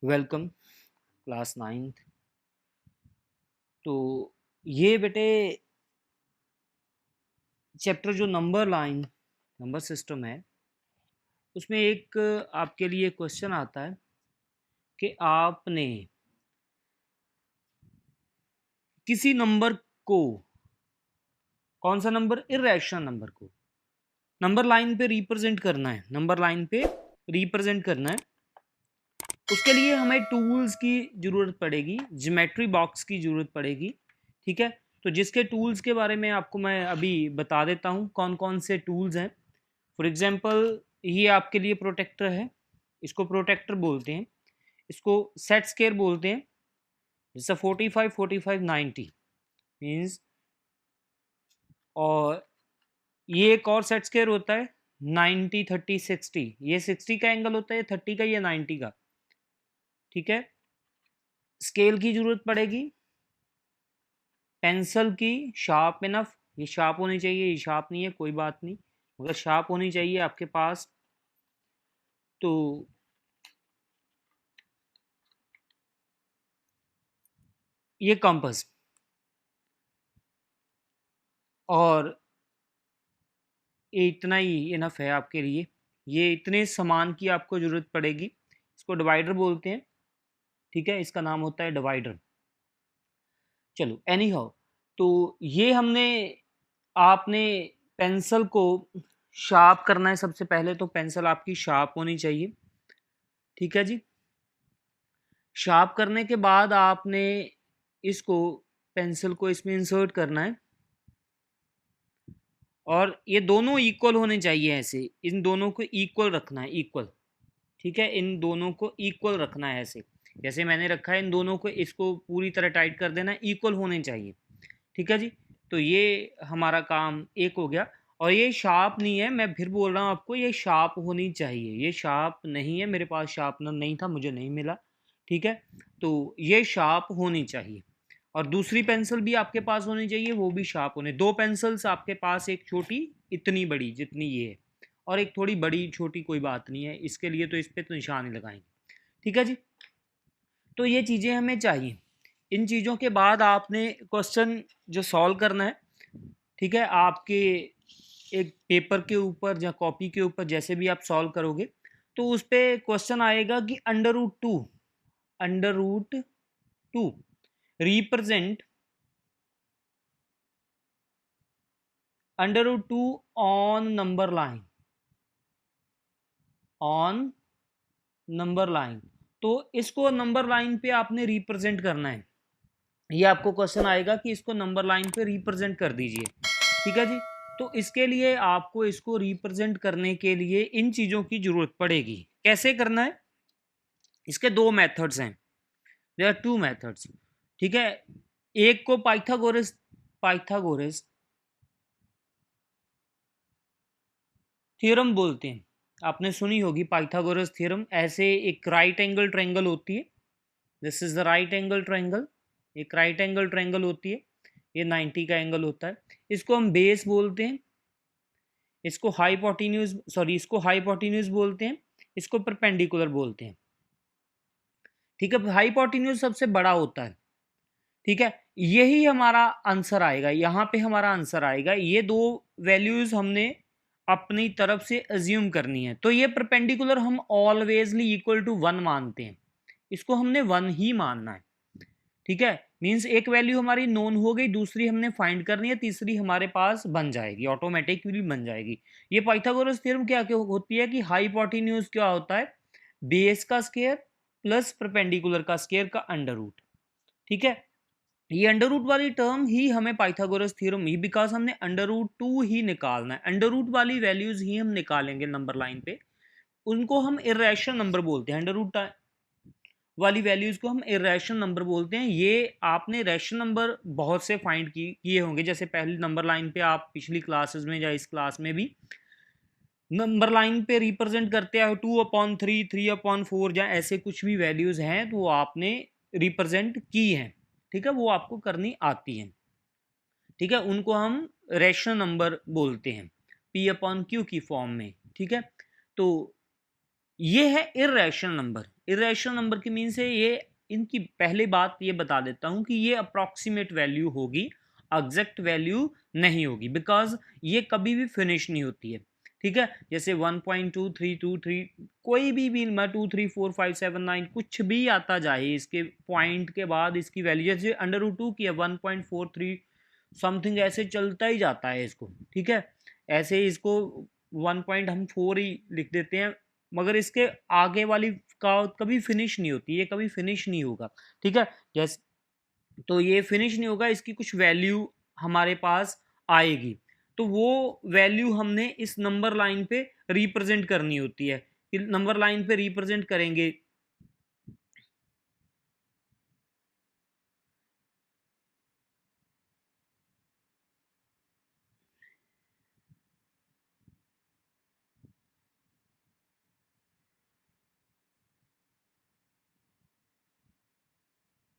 Welcome class 9th। तो ये बेटे चैप्टर जो नंबर सिस्टम है, उसमें एक आपके लिए क्वेश्चन आता है कि आपने किसी नंबर को, कौन सा नंबर, इर्रेशनल नंबर को नंबर लाइन पे रिप्रेजेंट करना है, उसके लिए हमें टूल्स की ज़रूरत पड़ेगी, ज्योमेट्री बॉक्स की ज़रूरत पड़ेगी। ठीक है, तो जिसके टूल्स के बारे में आपको मैं अभी बता देता हूँ कौन कौन से टूल्स हैं। फॉर एग्जांपल, ये आपके लिए प्रोटेक्टर है, इसको प्रोटेक्टर बोलते हैं, इसको सेट स्केयर बोलते हैं। जैसे 45 45 90 मीन्स, और ये एक और सेट स्केयर होता है 90 30 60, ये 60 का एंगल होता है, 30 का, ये 90 का। ठीक है, स्केल की जरूरत पड़ेगी, पेंसिल की शार्प इनफ, ये शार्प होनी चाहिए, ये शार्प नहीं है कोई बात नहीं, मगर शार्प होनी चाहिए आपके पास। तो ये कंपास, और ये इतना ही इनफ है आपके लिए। ये इतने सामान की आपको ज़रूरत पड़ेगी। इसको डिवाइडर बोलते हैं। ठीक है, इसका नाम होता है डिवाइडर। चलो एनी हाउ, तो ये हमने, आपने पेंसिल को शार्प करना है। सबसे पहले तो पेंसिल आपकी शार्प होनी चाहिए। ठीक है जी, शार्प करने के बाद आपने इसको, पेंसिल को इसमें इंसर्ट करना है, और ये दोनों इक्वल होने चाहिए। ऐसे इन दोनों को इक्वल रखना है, इक्वल। ठीक है, इन दोनों को इक्वल रखना है, ऐसे जैसे मैंने रखा है। इन दोनों को, इसको पूरी तरह टाइट कर देना है, इक्वल होने चाहिए। ठीक है जी, तो ये हमारा काम एक हो गया। और ये शार्प नहीं है, मैं फिर बोल रहा हूँ आपको, ये शार्प होनी चाहिए। ये शार्प नहीं है, मेरे पास शार्पनर नहीं था, मुझे नहीं मिला। ठीक है, तो ये शार्प होनी चाहिए। और दूसरी पेंसिल भी आपके पास होनी चाहिए, वो भी शार्प होने। दो पेंसिल्स आपके पास, एक छोटी, इतनी बड़ी जितनी ये है, और एक थोड़ी बड़ी, छोटी कोई बात नहीं है इसके लिए, तो इस पर तो निशान ही लगाएंगे। ठीक है जी, तो ये चीज़ें हमें चाहिए। इन चीज़ों के बाद आपने क्वेश्चन जो सॉल्व करना है, ठीक है, आपके एक पेपर के ऊपर या कॉपी के ऊपर जैसे भी आप सॉल्व करोगे, तो उस पर क्वेश्चन आएगा कि under root to represent, under root 2 on number line. तो इसको नंबर लाइन पे आपने रिप्रेजेंट करना है। ये आपको क्वेश्चन आएगा कि इसको नंबर लाइन पे रिप्रेजेंट कर दीजिए। ठीक है जी, तो इसके लिए आपको, इसको रिप्रेजेंट करने के लिए इन चीज़ों की जरूरत पड़ेगी। कैसे करना है, इसके दो मेथड्स हैं, देयर आर टू मेथड्स। ठीक है, एक को पाइथागोरस पाइथागोरस थ्योरम बोलते हैं। आपने सुनी होगी पाइथागोरस थ्योरम। ऐसे एक राइट एंगल ट्रायंगल होती है, this is the right angle triangle, एक राइट एंगल ट्रायंगल होती है, ये 90 का एंगल होता है। इसको हम बेस बोलते हैं, इसको हाइपोटेन्यूज बोलते हैं, इसको परपेंडिकुलर बोलते हैं। ठीक है, हाइपोटेन्यूज सबसे बड़ा होता है। ठीक है, यही हमारा आंसर आएगा, यहाँ पे हमारा आंसर आएगा। ये दो वैल्यूज हमने अपनी तरफ से अज्यूम करनी है। तो ये परपेंडिकुलर हम ऑलवेजली इक्वल टू 1 मानते हैं, इसको हमने 1 ही मानना है। ठीक है, मींस एक वैल्यू हमारी नोन हो गई, दूसरी हमने फाइंड करनी है, तीसरी हमारे पास बन जाएगी, ऑटोमेटिकली बन जाएगी। ये पाइथागोरस थ्योरम क्या क्या होती है कि हाइपोटेन्यूज क्या होता है, बेस का स्क्वायर प्लस परपेंडिकुलर का स्क्वायर का अंडर रूट। ठीक है, ये अंडर रूट वाली टर्म ही हमें पाइथागोरस थ्योरम ही, बिकॉज हमने अंडर रूट 2 ही निकालना है, अंडर रूट वाली वैल्यूज ही हम निकालेंगे नंबर लाइन पे। उनको हम इर्रेशनल नंबर बोलते हैं, अंडर रूट वाली वैल्यूज को हम इरेशनल नंबर बोलते हैं। ये आपने रैशनल नंबर बहुत से फाइंड किए होंगे, जैसे पहली नंबर लाइन पे आप पिछली क्लासेस में या इस क्लास में भी नंबर लाइन पे रिप्रेजेंट करते हैं 2/3, 3/4, या ऐसे कुछ भी वैल्यूज हैं तो वो आपने रिप्रेजेंट की हैं। ठीक है, वो आपको करनी आती हैं। ठीक है, उनको हम रैशनल नंबर बोलते हैं, P/Q की फॉर्म में। ठीक है, तो ये है इर्रेशनल नंबर। इर्रेशनल नंबर की मीन से ये, इनकी पहली बात ये बता देता हूं कि ये अप्रॉक्सीमेट वैल्यू होगी, एग्जैक्ट वैल्यू नहीं होगी, बिकॉज ये कभी भी फिनिश नहीं होती है। ठीक है, जैसे 1.2323 कोई भी मैं 23457 कुछ भी आता जाए इसके पॉइंट के बाद इसकी वैल्यू, जैसे √2 की है 1.43 समथिंग, ऐसे चलता ही जाता है इसको। ठीक है, ऐसे इसको 1 पॉइंट हम 4 ही लिख देते हैं, मगर इसके आगे वाली का कभी फिनिश नहीं होती, ये कभी फिनिश नहीं होगा। ठीक है, जैसे तो ये फिनिश नहीं होगा, इसकी कुछ वैल्यू हमारे पास आएगी, तो वो वैल्यू हमने इस नंबर लाइन पे रिप्रेजेंट करनी होती है। नंबर लाइन पे रिप्रेजेंट करेंगे,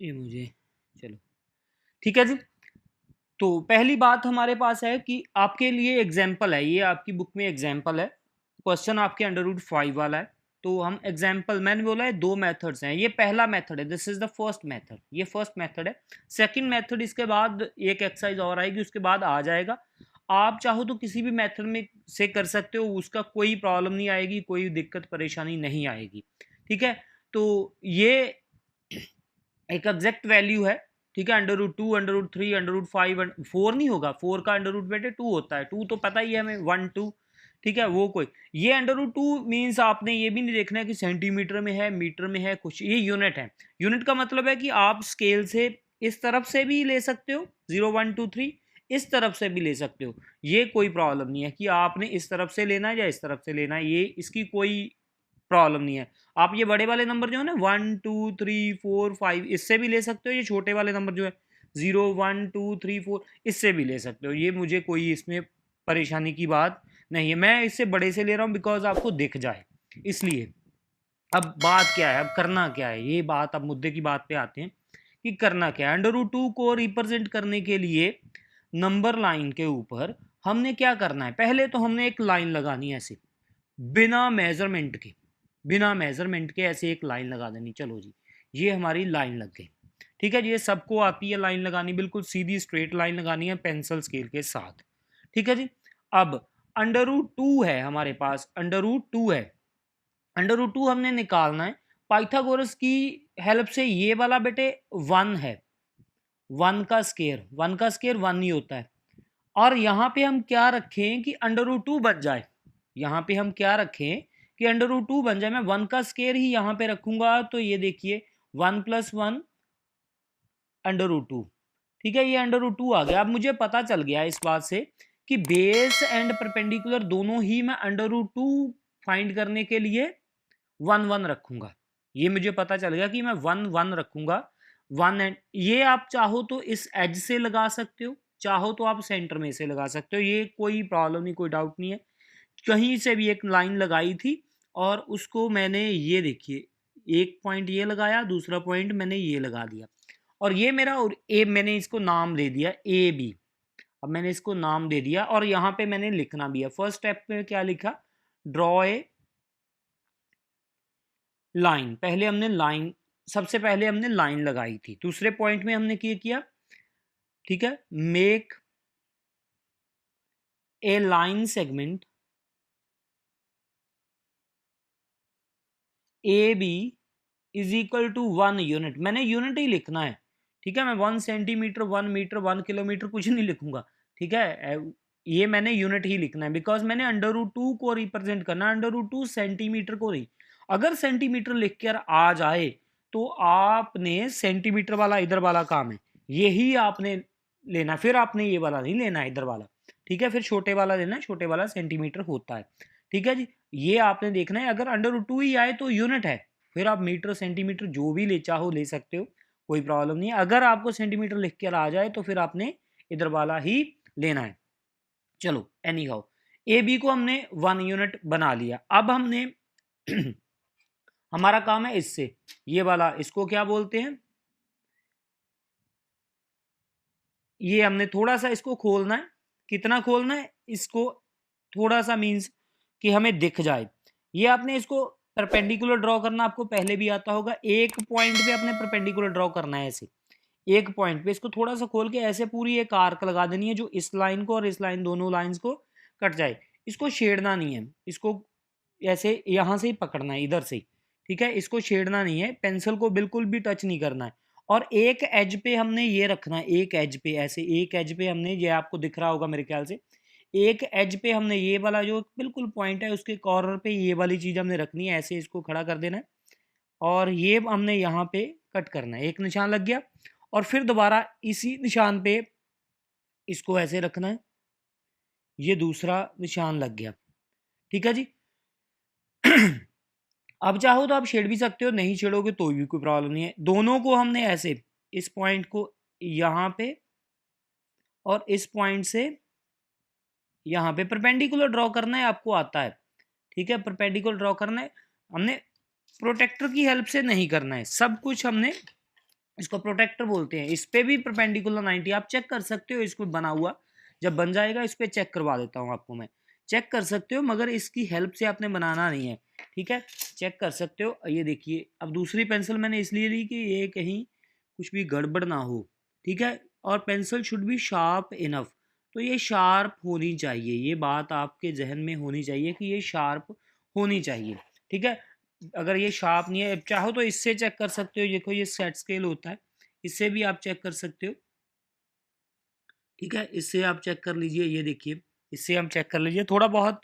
ये मुझे, चलो ठीक है जी। तो पहली बात हमारे पास है कि आपके लिए एग्जाम्पल है, ये आपकी बुक में एग्जाम्पल है, क्वेश्चन आपके √5 वाला है। तो हम एग्जाम्पल, मैंने बोला है दो मेथड्स हैं, ये पहला मेथड है, this is the first method, ये फर्स्ट मेथड है। सेकंड मेथड इसके बाद एक एक्सरसाइज और आएगी, उसके बाद आ जाएगा। आप चाहो तो किसी भी मेथड में से कर सकते हो, उसका कोई प्रॉब्लम नहीं आएगी, कोई दिक्कत परेशानी नहीं आएगी। ठीक है, तो ये एक एग्जैक्ट वैल्यू है। ठीक है, √2, √3, √5, 4 नहीं होगा, 4 का अंडर रूट बेटे 2 होता है, 2 तो पता ही है हमें, 1 2। ठीक है, वो कोई, ये √2 मीन्स आपने ये भी नहीं देखना है कि सेंटीमीटर में है, मीटर में है, कुछ, ये यूनिट है। यूनिट का मतलब है कि आप स्केल से इस तरफ से भी ले सकते हो, 0 1 2 3, इस तरफ से भी ले सकते हो, ये कोई प्रॉब्लम नहीं है कि आपने इस तरफ से लेना है या इस तरफ से लेना है, ये इसकी कोई प्रॉब्लम नहीं है। आप ये बड़े वाले नंबर जो है ना 1 2 3 4 5 इससे भी ले सकते हो, ये छोटे वाले नंबर जो है 0 1 2 3 4 इससे भी ले सकते हो, ये मुझे कोई इसमें परेशानी की बात नहीं है। मैं इससे बड़े से ले रहा हूँ बिकॉज आपको दिख जाए, इसलिए। अब बात क्या है, अब करना क्या है, ये बात, अब मुद्दे की बात पे आते हैं कि करना क्या है। √2 को रिप्रेजेंट करने के लिए नंबर लाइन के ऊपर हमने क्या करना है, पहले तो हमने एक लाइन लगानी है ऐसे, बिना मेजरमेंट के, बिना मेजरमेंट के ऐसे एक लाइन लगा देनी। चलो जी, ये हमारी लाइन लग गई। ठीक है जी, ये सबको आती है लाइन लगानी, बिल्कुल सीधी स्ट्रेट लाइन लगानी है पेंसिल स्केल के साथ। ठीक है जी, अब √2 है हमारे पास, √2 है, √2 हमने निकालना है। पाइथागोरस की हेल्प से ये वाला बेटे 1 है, 1 का स्केयर, 1 का स्केयर 1 ही होता है। और यहाँ पे हम क्या रखें कि √2 बन जाए, यहाँ पे हम क्या रखें कि √2 बन जाए, मैं 1 का स्केयर ही यहाँ पे रखूंगा, तो ये देखिए 1 + 1 √2। ठीक है, ये √2 आ गया। अब मुझे पता चल गया इस बात से कि बेस एंड परपेंडिकुलर दोनों ही मैं √2 फाइंड करने के लिए 1 1 रखूंगा। ये मुझे पता चल गया कि मैं 1 1 रखूंगा, 1 एंड, ये आप चाहो तो इस एज से लगा सकते हो, चाहो तो आप सेंटर में से लगा सकते हो, ये कोई प्रॉब्लम नहीं, कोई डाउट नहीं है। कहीं से भी एक लाइन लगाई थी और उसको मैंने, ये देखिए, एक पॉइंट ये लगाया, दूसरा पॉइंट मैंने ये लगा दिया, और ये मेरा, और ए मैंने इसको नाम दे दिया AB। अब मैंने इसको नाम दे दिया और यहाँ पे मैंने लिखना भी है। फर्स्ट स्टेप पे क्या लिखा, ड्रॉ ए लाइन, पहले हमने लाइन, सबसे पहले हमने लाइन लगाई थी। दूसरे पॉइंट में हमने क्या किया, ठीक है, make a line segment AB = 1 unit, मैंने यूनिट ही लिखना है। ठीक है, मैं 1 सेंटीमीटर, 1 मीटर, 1 किलोमीटर कुछ नहीं लिखूंगा। ठीक है, ये मैंने यूनिट ही लिखना है, बिकॉज मैंने √2 को रिप्रेजेंट करना, √2 सेंटीमीटर को नहीं। अगर सेंटीमीटर लिख कर आ जाए तो आपने सेंटीमीटर वाला इधर वाला काम है, यही आपने लेना, फिर आपने ये वाला नहीं लेना है, इधर वाला। ठीक है, फिर छोटे वाला लेना है, छोटे वाला सेंटीमीटर होता है। ठीक है जी, ये आपने देखना है, अगर √2 ही आए तो यूनिट है, फिर आप मीटर सेंटीमीटर जो भी ले चाहो ले सकते हो, कोई प्रॉब्लम नहीं है। अगर आपको सेंटीमीटर लिख कर आ जाए तो फिर आपने इधर वाला ही लेना है। चलो एनी हाउ, AB को हमने 1 यूनिट बना लिया। अब हमने हमारा काम है इससे, ये वाला, इसको क्या बोलते हैं, ये हमने थोड़ा सा इसको खोलना है। कितना खोलना है इसको, थोड़ा सा मीन्स कि हमें दिख जाए। ये आपने इसको परपेंडिकुलर ड्रॉ करना आपको पहले भी आता होगा। एक पॉइंट पे अपने परपेंडिकुलर ड्रॉ करना है ऐसे, एक पॉइंट पे इसको थोड़ा सा खोल के ऐसे पूरी एक आर्क लगा देनी है जो इस लाइन को और इस लाइन दोनों लाइंस को कट जाए। इसको छेड़ना नहीं है, इसको ऐसे यहाँ से ही पकड़ना है, इधर से, ठीक है। इसको छेड़ना नहीं है, पेंसिल को बिल्कुल भी टच नहीं करना है। और एक एज पे हमने ये रखना है, एक एज पे ऐसे, एक एज पे हमने, ये आपको दिख रहा होगा मेरे ख्याल से, एक एज पे हमने ये वाला जो बिल्कुल पॉइंट है उसके कॉर्नर पे ये वाली चीज हमने रखनी है, ऐसे इसको खड़ा कर देना है और ये हमने यहाँ पे कट करना है। एक निशान लग गया और फिर दोबारा इसी निशान पे इसको ऐसे रखना है, ये दूसरा निशान लग गया, ठीक है जी। अब चाहो तो आप छेड़ भी सकते हो, नहीं छेड़ोगे तो भी कोई प्रॉब्लम नहीं है। दोनों को हमने ऐसे, इस पॉइंट को यहाँ पे और इस पॉइंट से यहाँ पे परपेंडिकुलर ड्रॉ करना है, आपको आता है, ठीक है। परपेंडिकुलर ड्रॉ करना है, हमने प्रोटेक्टर की हेल्प से नहीं करना है, सब कुछ हमने, इसको प्रोटेक्टर बोलते हैं। इस पे भी परपेंडिकुलर 90 आप चेक कर सकते हो, इसको बना हुआ जब बन जाएगा इस पे चेक करवा देता हूँ आपको मैं, चेक कर सकते हो, मगर इसकी हेल्प से आपने बनाना नहीं है, ठीक है। चेक कर सकते हो। ये देखिए, अब दूसरी पेंसिल मैंने इसलिए ली कि ये कहीं कुछ भी गड़बड़ ना हो, ठीक है। और pencil should be sharp enough, तो ये शार्प होनी चाहिए, ये बात आपके जहन में होनी चाहिए कि ये शार्प होनी चाहिए, ठीक है। अगर ये शार्प नहीं है, चाहो तो इससे चेक कर सकते हो, देखो ये सेट स्केल होता है, इससे भी आप चेक कर सकते हो, ठीक है। इससे आप चेक कर लीजिए, ये देखिए, इससे हम चेक कर लीजिए। थोड़ा बहुत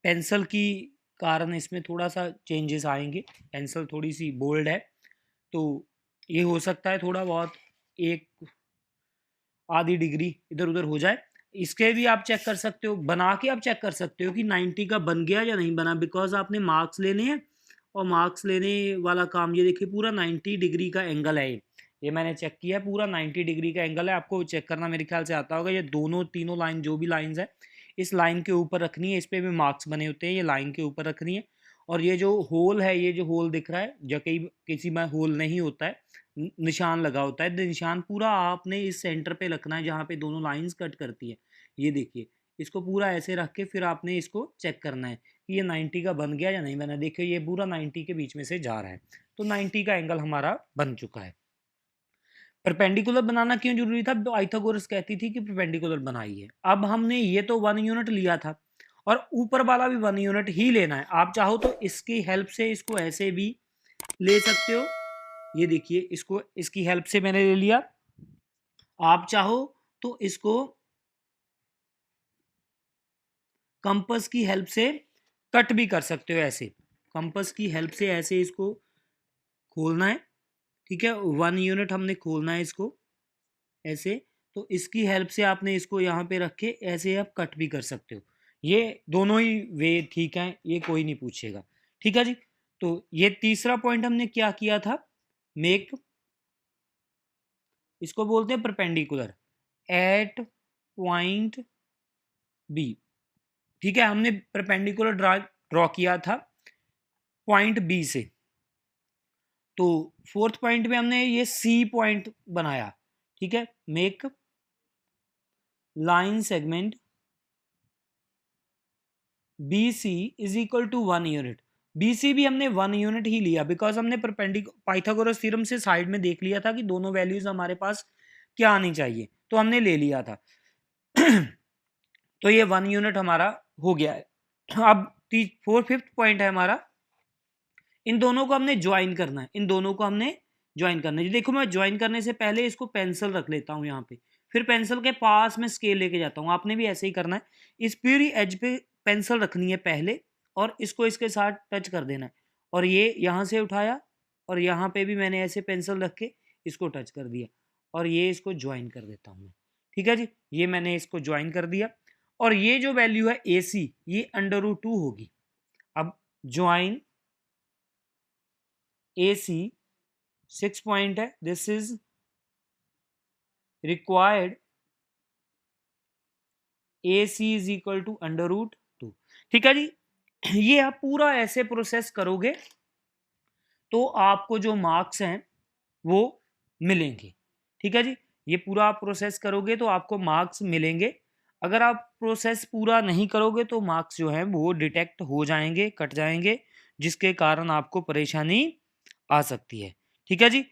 पेंसिल की कारण इसमें थोड़ा सा चेंजेस आएंगे, पेंसिल थोड़ी सी बोल्ड है तो ये हो सकता है थोड़ा बहुत एक आधी डिग्री इधर उधर हो जाए। इसके भी आप चेक कर सकते हो, बना के आप चेक कर सकते हो कि 90 का बन गया या नहीं बना, बिकॉज आपने मार्क्स लेने हैं और मार्क्स लेने वाला काम, ये देखिए पूरा 90 डिग्री का एंगल है, ये मैंने चेक किया, पूरा 90 डिग्री का एंगल है। आपको चेक करना मेरे ख्याल से आता होगा। ये दोनों तीनों लाइन, जो भी लाइंस है, इस लाइन के ऊपर रखनी है, इस पर भी मार्क्स बने होते हैं, ये लाइन के ऊपर रखनी है। और ये जो होल है, ये जो होल दिख रहा है, जो कई किसी में होल नहीं होता है, निशान लगा होता है, निशान पूरा आपने इस सेंटर पे रखना है जहाँ पे दोनों लाइंस कट करती है। ये देखिए, इसको पूरा ऐसे रख के फिर आपने इसको चेक करना है कि ये 90 का बन गया या नहीं बना। देखिए ये पूरा 90 के बीच में से जा रहा है, तो 90 का एंगल हमारा बन चुका है। परपेंडिकुलर बनाना क्यों जरूरी था? पाइथागोरस कहती थी कि परपेंडिकुलर बनाइए। अब हमने ये तो 1 यूनिट लिया था और ऊपर वाला भी 1 यूनिट ही लेना है। आप चाहो तो इसकी हेल्प से इसको ऐसे भी ले सकते हो, ये देखिए, इसको इसकी हेल्प से मैंने ले लिया। आप चाहो तो इसको कंपास की हेल्प से कट भी कर सकते हो, ऐसे कंपास की हेल्प से ऐसे इसको खोलना है, ठीक है। 1 यूनिट हमने खोलना है इसको ऐसे, तो इसकी हेल्प से आपने इसको यहाँ पे रख के ऐसे आप कट भी कर सकते हो। ये दोनों ही वे ठीक है, ये कोई नहीं पूछेगा, ठीक है जी। तो ये तीसरा पॉइंट हमने क्या किया था, मेक, इसको बोलते हैं परपेंडिकुलर एट पॉइंट बी, ठीक है। हमने परपेंडिकुलर ड्रॉ किया था पॉइंट बी से, तो फोर्थ पॉइंट में हमने ये सी पॉइंट बनाया, ठीक है। Make line segment B C is equal to 1 unit. B C भी हमने 1 यूनिट ही लिया, बिकॉज हमने पाइथागोरस थ्योरम से साइड में देख लिया था कि दोनों वैल्यूज हमारे पास क्या आनी चाहिए, तो हमने ले लिया था। तो ये 1 यूनिट हमारा हो गया है। अब फिफ्थ पॉइंट है हमारा, इन दोनों को हमने ज्वाइन करना है, इन दोनों को हमने ज्वाइन करना है। देखो, मैं ज्वाइन करने से पहले इसको पेंसिल रख लेता हूँ यहाँ पे, फिर पेंसिल के पास में स्केल लेके जाता हूँ। आपने भी ऐसे ही करना है, इस पूरी एज पे पेंसिल रखनी है पहले और इसको इसके साथ टच कर देना है, और ये यहाँ से उठाया और यहाँ पे भी मैंने ऐसे पेंसिल रख के इसको टच कर दिया और ये इसको ज्वाइन कर देता हूँ मैं, ठीक है जी। ये मैंने इसको ज्वाइन कर दिया और ये जो वैल्यू है ए सी, ये √2 होगी। अब ज्वाइन ए सी 6 पॉइंट है, this is required A C is equal to √2, ठीक है जी। ये आप पूरा ऐसे प्रोसेस करोगे तो आपको जो मार्क्स हैं वो मिलेंगे, ठीक है जी। ये पूरा आप प्रोसेस करोगे तो आपको मार्क्स मिलेंगे। अगर आप प्रोसेस पूरा नहीं करोगे तो मार्क्स जो है वो डिटेक्ट हो जाएंगे, कट जाएंगे, जिसके कारण आपको परेशानी आ सकती है। ठीक है जी।